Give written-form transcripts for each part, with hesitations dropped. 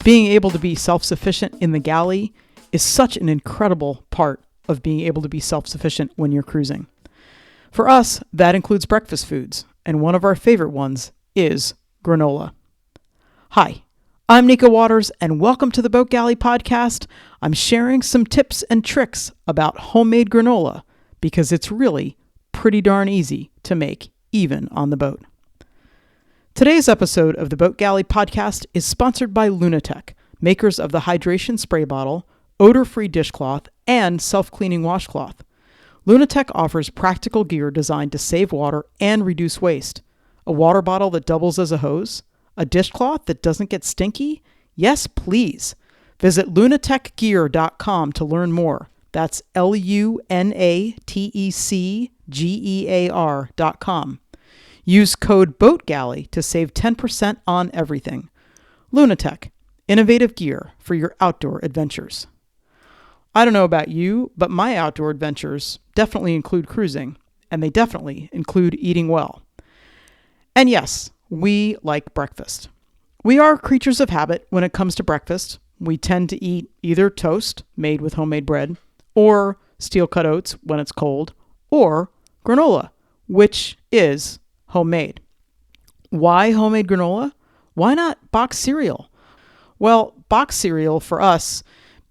Being able to be self-sufficient in the galley is such an incredible part of being able to be self-sufficient when you're cruising. For us, that includes breakfast foods, and one of our favorite ones is granola. Hi, I'm Nico Waters, and welcome to the Boat Galley Podcast. I'm sharing some tips and tricks about homemade granola because it's really pretty darn easy to make, even on the boat. Today's episode of the Boat Galley Podcast is sponsored by Lunatech, makers of the hydration spray bottle, odor-free dishcloth, and self-cleaning washcloth. Lunatech offers practical gear designed to save water and reduce waste. A water bottle that doubles as a hose? A dishcloth that doesn't get stinky? Yes, please. Visit lunatechgear.com to learn more. That's LUNATECGEAR.com. Use code BOATGALLEY to save 10% on everything. Lunatech, innovative gear for your outdoor adventures. I don't know about you, but my outdoor adventures definitely include cruising, and they definitely include eating well. And yes, we like breakfast. We are creatures of habit when it comes to breakfast. We tend to eat either toast, made with homemade bread, or steel-cut oats when it's cold, or granola, which is homemade. Why homemade granola? Why not box cereal? Well, box cereal for us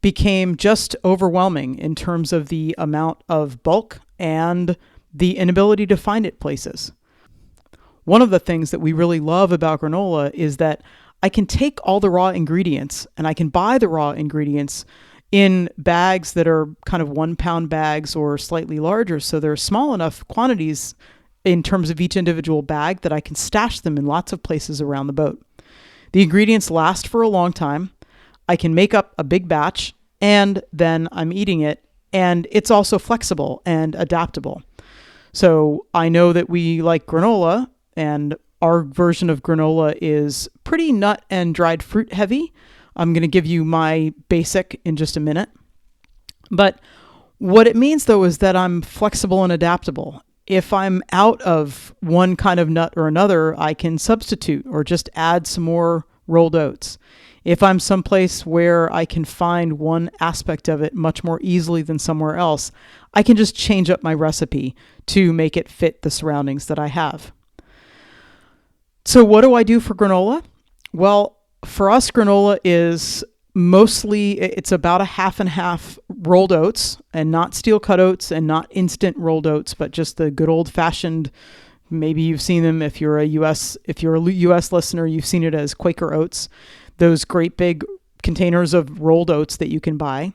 became just overwhelming in terms of the amount of bulk and the inability to find it places. One of the things that we really love about granola is that I can take all the raw ingredients and I can buy the raw ingredients in bags that are kind of 1 pound bags or slightly larger. So they're small enough quantities in terms of each individual bag that I can stash them in lots of places around the boat. The ingredients last for a long time. I can make up a big batch and then I'm eating it, and it's also flexible and adaptable. So I know that we like granola, and our version of granola is pretty nut and dried fruit heavy. I'm going to give you my basic in just a minute. But what it means though is that I'm flexible and adaptable. If I'm out of one kind of nut or another, I can substitute or just add some more rolled oats. If I'm someplace where I can find one aspect of it much more easily than somewhere else, I can just change up my recipe to make it fit the surroundings that I have. So what do I do for granola? Well, for us, granola is mostly, it's about a half and half rolled oats, and not steel cut oats and not instant rolled oats, but just the good old fashioned. Maybe you've seen them if you're a US listener, you've seen it as Quaker oats, those great big containers of rolled oats that you can buy,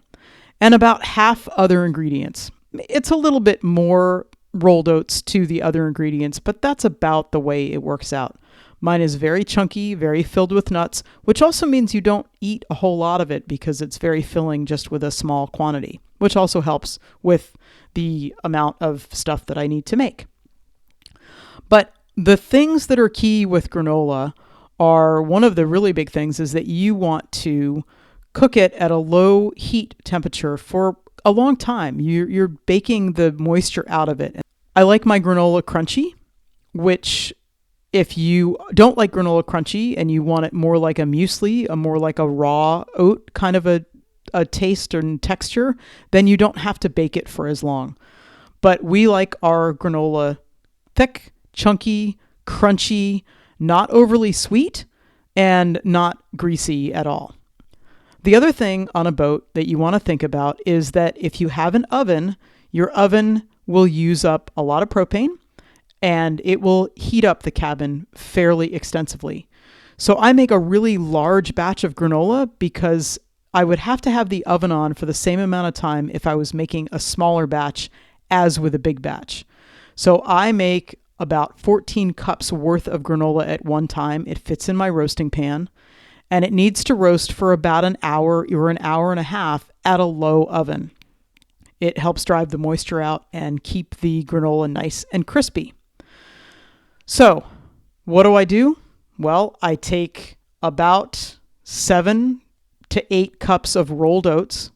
and about half other ingredients. It's a little bit more rolled oats to the other ingredients, but that's about the way it works out. Mine is very chunky, very filled with nuts, which also means you don't eat a whole lot of it because it's very filling just with a small quantity, which also helps with the amount of stuff that I need to make. But the things that are key with granola are, one of the really big things is that you want to cook it at a low heat temperature for a long time. You're baking the moisture out of it. I like my granola crunchy, which if you don't like granola crunchy and you want it more like a muesli, more like a raw oat kind of a taste and texture, then you don't have to bake it for as long. But we like our granola thick, chunky, crunchy, not overly sweet, and not greasy at all. The other thing on a boat that you want to think about is that if you have an oven, your oven will use up a lot of propane and it will heat up the cabin fairly extensively. So I make a really large batch of granola because I would have to have the oven on for the same amount of time if I was making a smaller batch as with a big batch. So I make about 14 cups worth of granola at one time. It fits in my roasting pan, and it needs to roast for about an hour or an hour and a half at a low oven. It helps drive the moisture out and keep the granola nice and crispy. So what do? Well, I take about 7 to 8 cups of rolled oats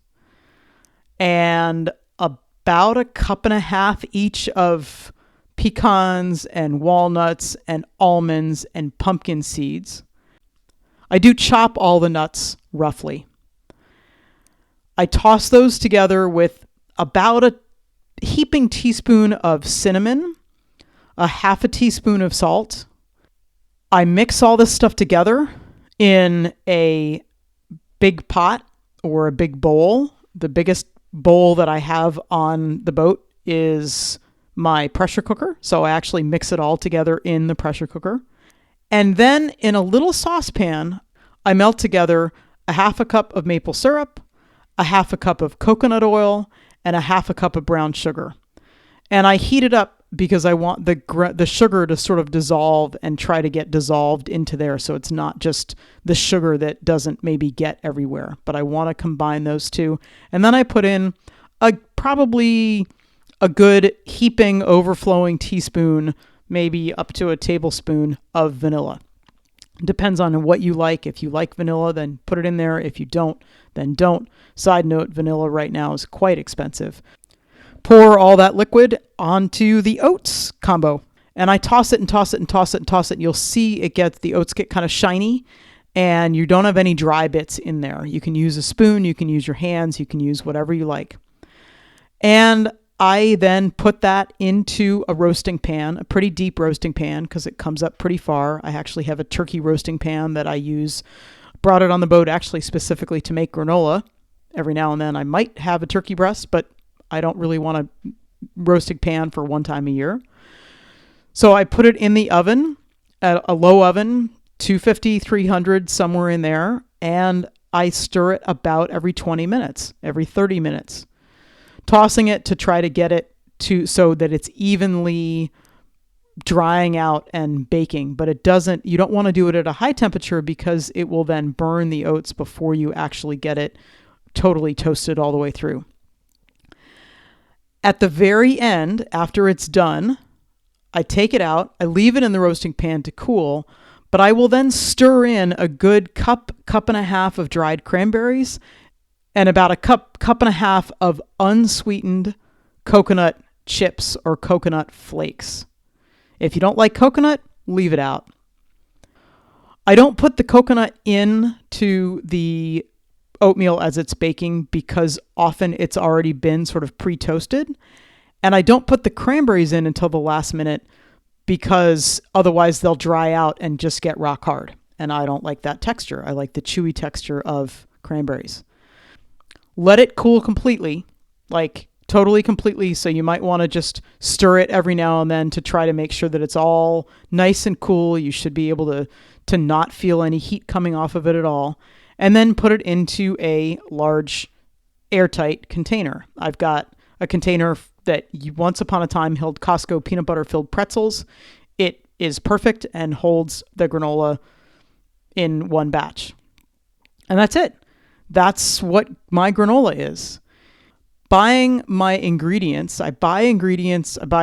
and about a cup and a half each of pecans and walnuts and almonds and pumpkin seeds. I do chop all the nuts roughly. I toss those together with about a heaping teaspoon of cinnamon, a half a teaspoon of salt. I mix all this stuff together in a big pot or a big bowl. The biggest bowl that I have on the boat is my pressure cooker. So I actually mix it all together in the pressure cooker. And then in a little saucepan, I melt together a half a cup of maple syrup, a half a cup of coconut oil, and a half a cup of brown sugar. And I heat it up because I want the sugar to sort of dissolve and try to get dissolved into there. So it's not just the sugar that doesn't maybe get everywhere, but I want to combine those two. And then I put in probably a good heaping, overflowing teaspoon, maybe up to a tablespoon of vanilla. Depends on what you like. If you like vanilla, then put it in there. If you don't, then don't. Side note, vanilla right now is quite expensive. Pour all that liquid onto the oats combo. And I toss it and toss it and toss it and toss it. And you'll see the oats get kind of shiny and you don't have any dry bits in there. You can use a spoon, you can use your hands, you can use whatever you like. And I then put that into a roasting pan, a pretty deep roasting pan because it comes up pretty far. I actually have a turkey roasting pan that I use. Brought it on the boat actually specifically to make granola. Every now and then I might have a turkey breast, but I don't really want a roasting pan for one time a year. So I put it in the oven, at a low oven, 250, 300, somewhere in there, and I stir it about every 20 minutes, every 30 minutes, tossing it to try to get it so that it's evenly drying out and baking. But you don't want to do it at a high temperature because it will then burn the oats before you actually get it totally toasted all the way through. At the very end, after it's done, I take it out, I leave it in the roasting pan to cool, but I will then stir in a good cup and a half of dried cranberries and about a cup and a half of unsweetened coconut chips or coconut flakes. If you don't like coconut, leave it out. I don't put the coconut into the oatmeal as it's baking because often it's already been sort of pre-toasted. And I don't put the cranberries in until the last minute because otherwise they'll dry out and just get rock hard. And I don't like that texture. I like the chewy texture of cranberries. Let it cool completely, like totally completely. So you might want to just stir it every now and then to try to make sure that it's all nice and cool. You should be able to not feel any heat coming off of it at all. And then put it into a large airtight container. I've got a container that once upon a time held Costco peanut butter filled pretzels. It is perfect and holds the granola in one batch. And that's it. That's what my granola is. Buying my ingredients, I buy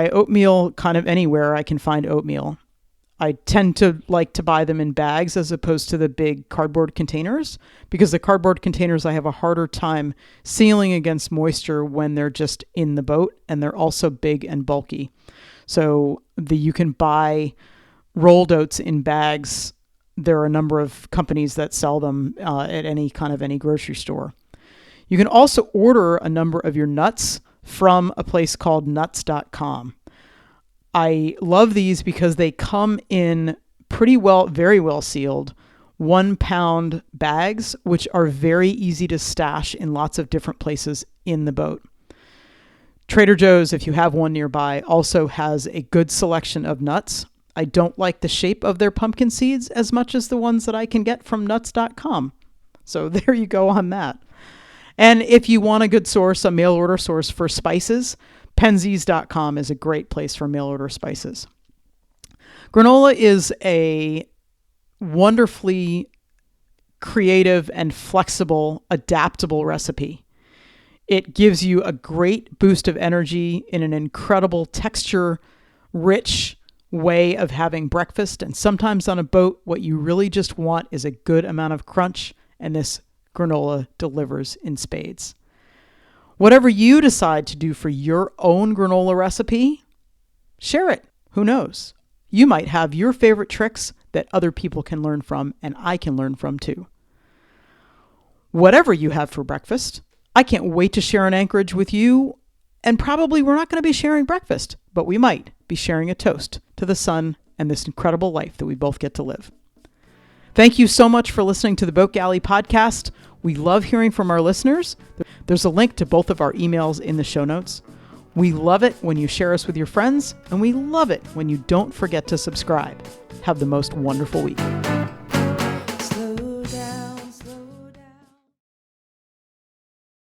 oatmeal kind of anywhere I can find oatmeal. I tend to like to buy them in bags as opposed to the big cardboard containers because the cardboard containers I have a harder time sealing against moisture when they're just in the boat, and they're also big and bulky. So you can buy rolled oats in bags. There are a number of companies that sell them at any grocery store. You can also order a number of your nuts from a place called nuts.com. I love these because they come in very well sealed 1 pound bags, which are very easy to stash in lots of different places in the boat. Trader Joe's, if you have one nearby, also has a good selection of nuts. I don't like the shape of their pumpkin seeds as much as the ones that I can get from nuts.com. So there you go on that. And if you want a good source, a mail order source for spices, Penzies.com is a great place for mail order spices. Granola is a wonderfully creative and flexible, adaptable recipe. It gives you a great boost of energy in an incredible texture-rich way of having breakfast. And sometimes on a boat, what you really just want is a good amount of crunch, and this granola delivers in spades. Whatever you decide to do for your own granola recipe, share it. Who knows? You might have your favorite tricks that other people can learn from and I can learn from too. Whatever you have for breakfast, I can't wait to share an Anchorage with you. And probably we're not going to be sharing breakfast, but we might be sharing a toast to the sun and this incredible life that we both get to live. Thank you so much for listening to the Boat Galley podcast. We love hearing from our listeners. There's a link to both of our emails in the show notes. We love it when you share us with your friends, and we love it when you don't forget to subscribe. Have the most wonderful week.